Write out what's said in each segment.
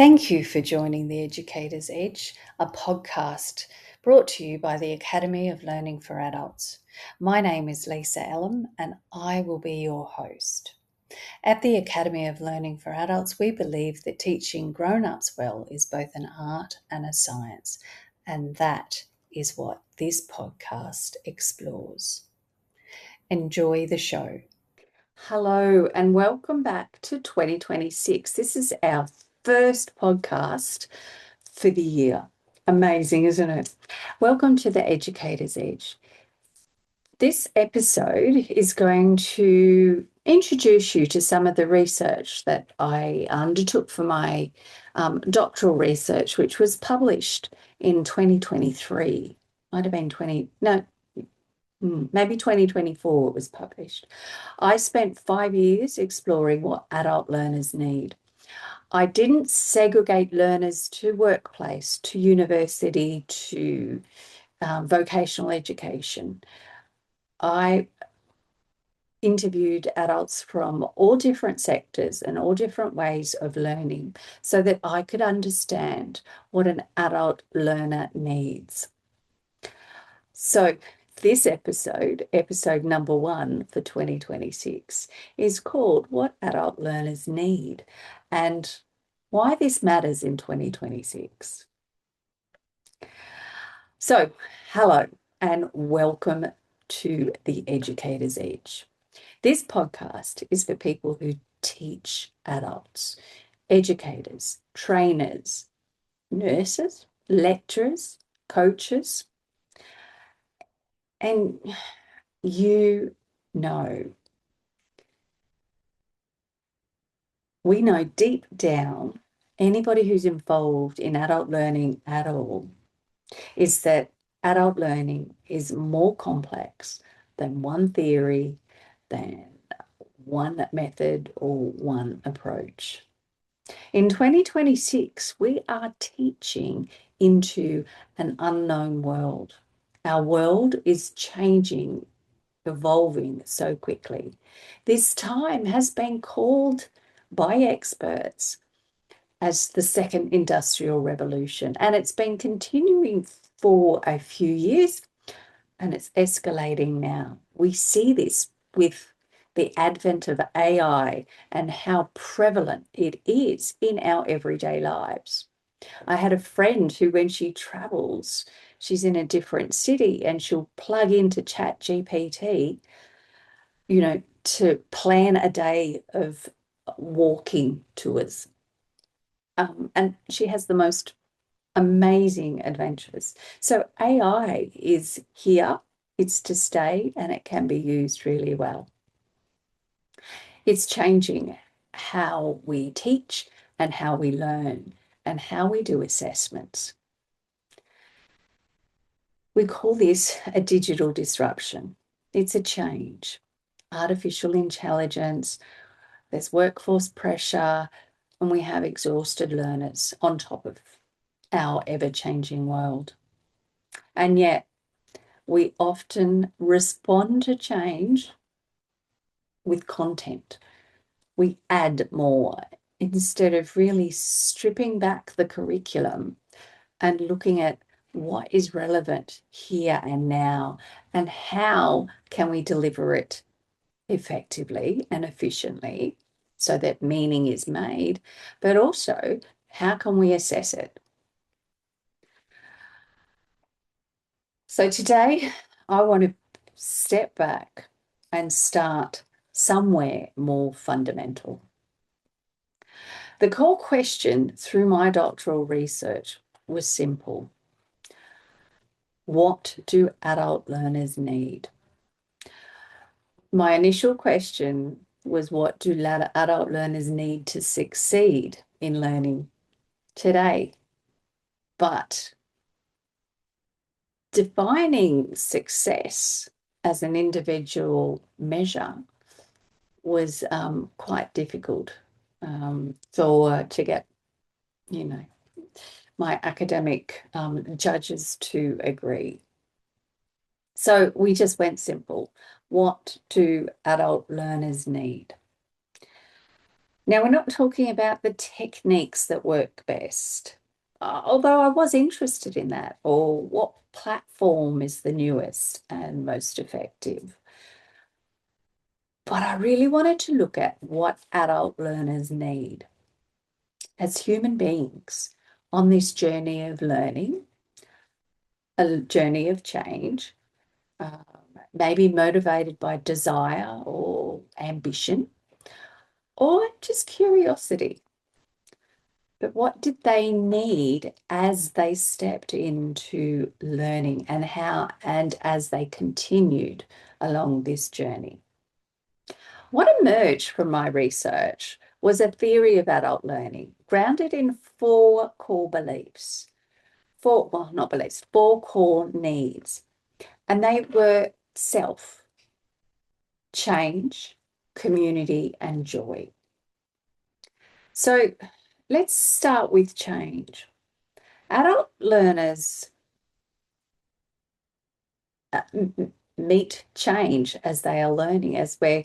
Thank you for joining The Educator's Edge, a podcast brought to you by the Academy of Learning for Adults. My name is Lisa Ellum and I will be your host. At the Academy of Learning for Adults, we believe that teaching grown-ups well is both an art and a science, and that is what this podcast explores. Enjoy the show. Hello and welcome back to 2026. This is our first podcast for the year. Amazing, isn't it? Welcome to the Educator's Edge. This episode is going to introduce you to some of the research that I undertook for my doctoral research, which was published in 2023. Might have been maybe 2024 it was published. I spent 5 years exploring what adult learners need. I didn't segregate learners to workplace, to university, to vocational education. I interviewed adults from all different sectors and all different ways of learning so that I could understand what an adult learner needs. So this episode number 1 for 2026, is called What Adult Learners Need and why this matters in 2026. So, hello and welcome to The Educator's Edge. This podcast is for people who teach adults, educators, trainers, nurses, lecturers, coaches, and we know deep down, anybody who's involved in adult learning at all, is that adult learning is more complex than one theory, than one method or one approach. In 2026, we are teaching into an unknown world. Our world is changing, evolving so quickly. This time has been called by experts as the second industrial revolution, and it's been continuing for a few years and it's escalating now. We see this with the advent of AI and how prevalent it is in our everyday lives. I had a friend who, when she travels, she's in a different city and she'll plug into ChatGPT, to plan a day of walking tours. And she has the most amazing adventures. So AI is here, it's to stay, and it can be used really well. It's changing how we teach and how we learn and how we do assessments. We call this a digital disruption. It's a change. Artificial intelligence, there's workforce pressure, and we have exhausted learners on top of our ever-changing world. And yet, we often respond to change with content. We add more instead of really stripping back the curriculum and looking at what is relevant here and now and how can we deliver it effectively and efficiently so that meaning is made, but also how can we assess it? So today I want to step back and start somewhere more fundamental. The core question through my doctoral research was simple. What do adult learners need? My initial question was, what do adult learners need to succeed in learning today? But defining success as an individual measure was quite difficult to get, my academic judges to agree. So we just went simple. What do adult learners need? Now, we're not talking about the techniques that work best, although I was interested in that, or what platform is the newest and most effective. But I really wanted to look at what adult learners need as human beings on this journey of learning, a journey of change, um, maybe motivated by desire or ambition, or just curiosity. But what did they need as they stepped into learning and how, and as they continued along this journey? What emerged from my research was a theory of adult learning grounded in four core beliefs, well, not beliefs, four core needs. And they were self, change, community, and joy. So let's start with change. Adult learners meet change as they are learning, as we're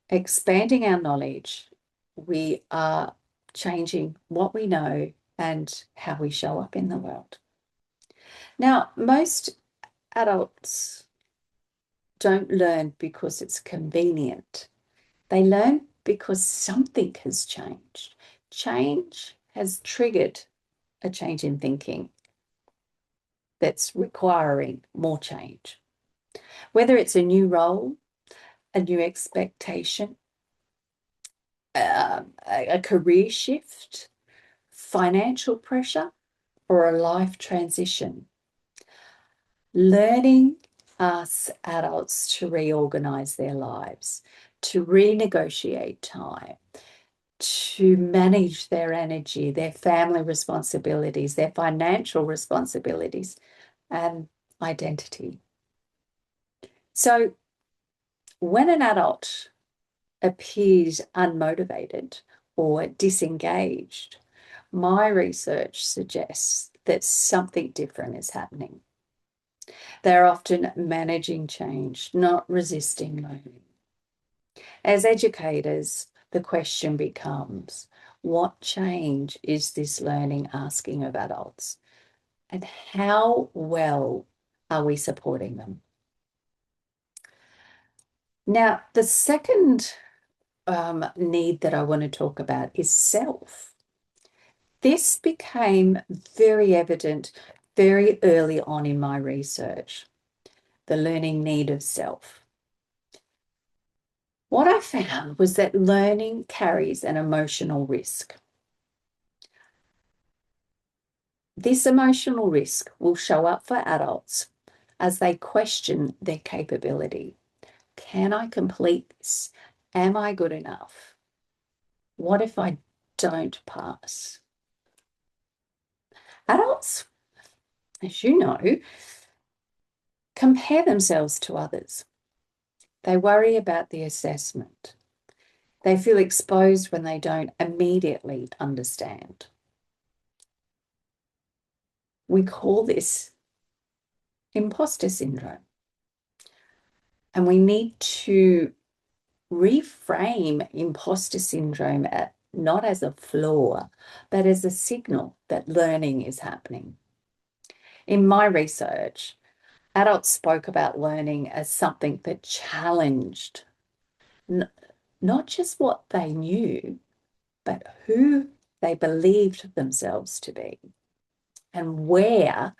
expanding our knowledge. We are changing what we know and how we show up in the world. Now, most adults don't learn because it's convenient. They learn because something has changed. Change has triggered a change in thinking that's requiring more change. Whether it's a new role, a new expectation, a career shift, financial pressure, or a life transition. Learning asks adults to reorganize their lives, to renegotiate time, to manage their energy, their family responsibilities, their financial responsibilities, and identity. So when an adult appears unmotivated or disengaged, my research suggests that something different is happening. They're often managing change, not resisting learning. As educators, the question becomes, what change is this learning asking of adults? And how well are we supporting them? Now, the second need that I want to talk about is self. This became very evident very early on in my research, the learning need of self. What I found was that learning carries an emotional risk. This emotional risk will show up for adults as they question their capability. Can I complete this? Am I good enough? What if I don't pass? Adults, as you know, compare themselves to others. They worry about the assessment. They feel exposed when they don't immediately understand. We call this imposter syndrome. And we need to reframe imposter syndrome not as a flaw, but as a signal that learning is happening. In my research, adults spoke about learning as something that challenged not just what they knew, but who they believed themselves to be and where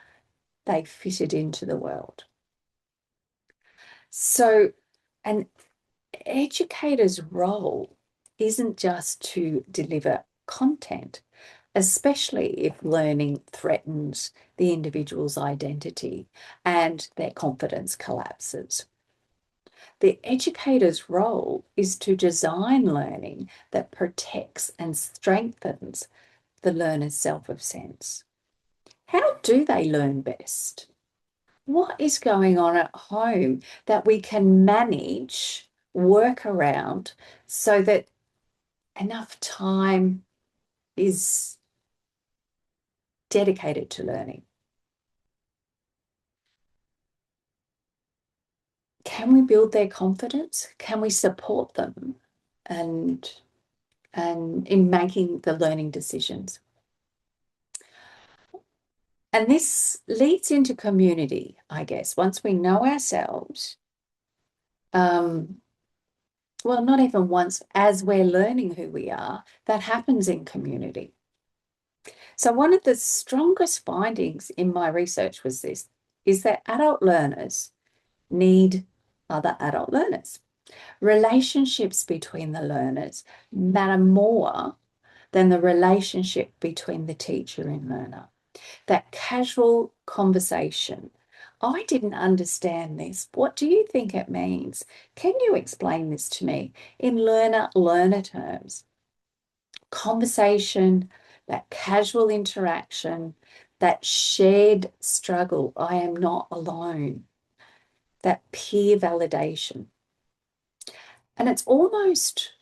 they fitted into the world. So, an educator's role isn't just to deliver content, especially if learning threatens the individual's identity and their confidence collapses. The educator's role is to design learning that protects and strengthens the learner's self of sense. How do they learn best? What is going on at home that we can manage, work around so that enough time is dedicated to learning? Can we build their confidence? Can we support them and and in making the learning decisions. And this leads into community, I guess. Once we know ourselves, well, not even once, as we're learning who we are, that happens in community. So one of the strongest findings in my research was this, is that adult learners need other adult learners. Relationships between the learners matter more than the relationship between the teacher and learner. That casual conversation. I didn't understand this. What do you think it means? Can you explain this to me in learner terms? Conversation, that casual interaction, that shared struggle. I am not alone. That peer validation. And it's almost,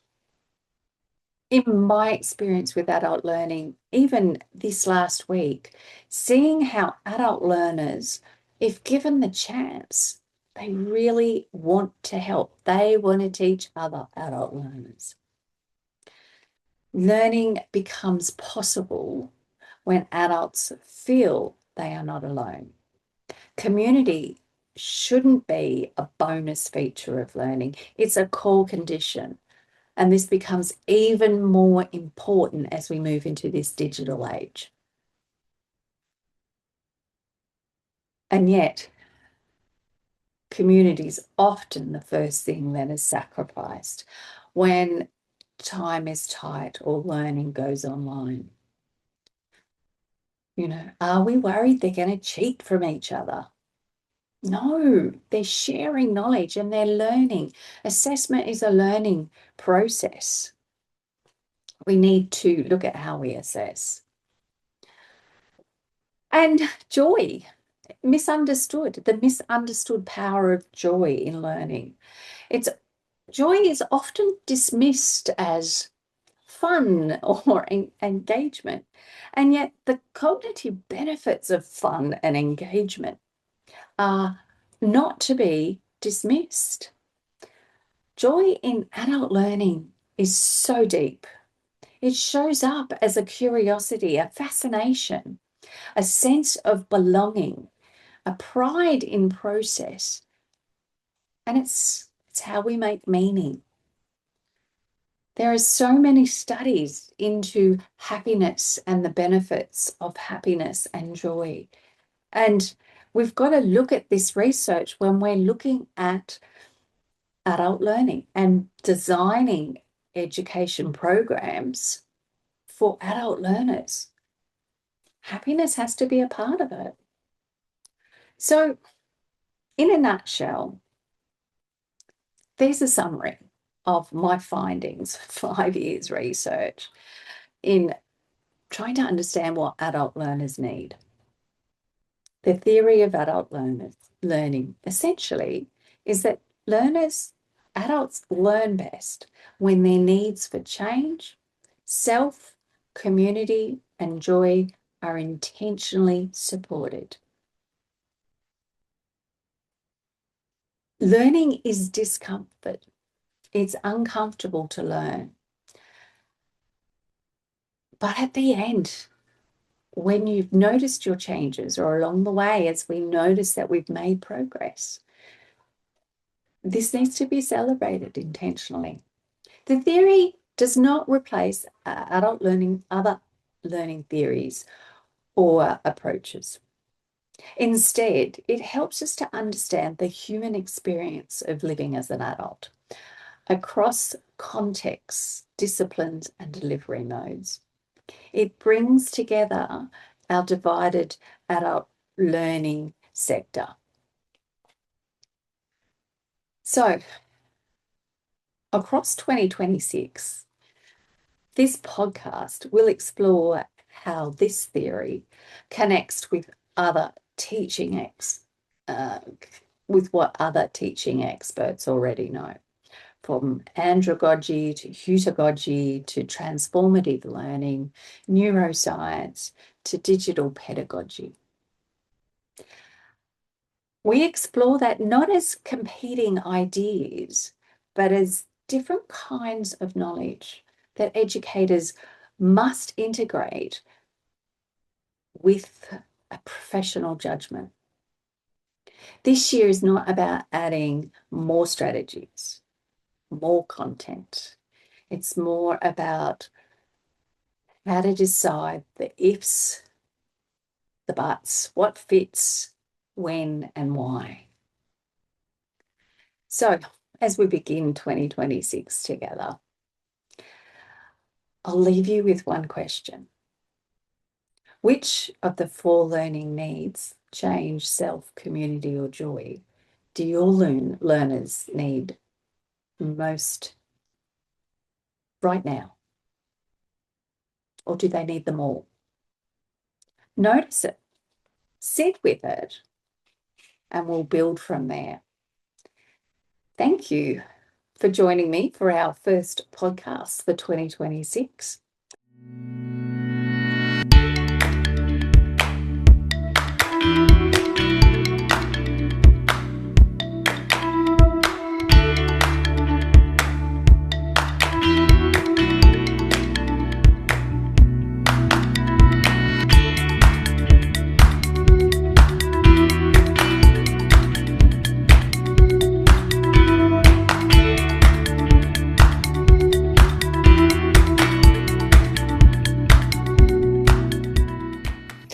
in my experience with adult learning, even this last week, seeing how adult learners, if given the chance, they really want to help. They want to teach other adult learners. Learning becomes possible when adults feel they are not alone. Community shouldn't be a bonus feature of learning. It's a core condition. And this becomes even more important as we move into this digital age. And yet, community is often the first thing that is sacrificed when time is tight or learning goes online. You know, are we worried they're going to cheat from each other? No, they're sharing knowledge and they're learning. Assessment is a learning process. We need to look at how we assess. And joy, misunderstood, the misunderstood power of joy in learning. Joy is often dismissed as fun or engagement, and yet the cognitive benefits of fun and engagement are not to be dismissed. Joy in adult learning is so deep. It shows up as a curiosity, a fascination, a sense of belonging, a pride in process. And it's how we make meaning. There are so many studies into happiness and the benefits of happiness and joy. And we've got to look at this research when we're looking at adult learning and designing education programs for adult learners. Happiness has to be a part of it. So, in a nutshell, there's a summary of my findings, 5 years research in trying to understand what adult learners need. The theory of adult learning essentially is that adults learn best when their needs for change, self, community, and joy are intentionally supported. Learning is discomfort. It's uncomfortable to learn. But at the end, when you've noticed your changes or along the way, as we notice that we've made progress, this needs to be celebrated intentionally. The theory does not replace adult learning, other learning theories or approaches. Instead, it helps us to understand the human experience of living as an adult across contexts, disciplines, and delivery modes. It brings together our divided adult learning sector. So, across 2026, this podcast will explore how this theory connects with other with what other teaching experts already know, from andragogy to heutagogy to transformative learning, neuroscience to digital pedagogy. We explore that not as competing ideas, but as different kinds of knowledge that educators must integrate with a professional judgment. This year is not about adding more strategies, more content. It's more about how to decide the ifs, the buts, what fits, when, and why. So, as we begin 2026 together, I'll leave you with one question. Which of the 4 learning needs, change, self, community, or joy, do your learners need most right now? Or do they need them all? Notice it, sit with it, and we'll build from there. Thank you for joining me for our first podcast for 2026.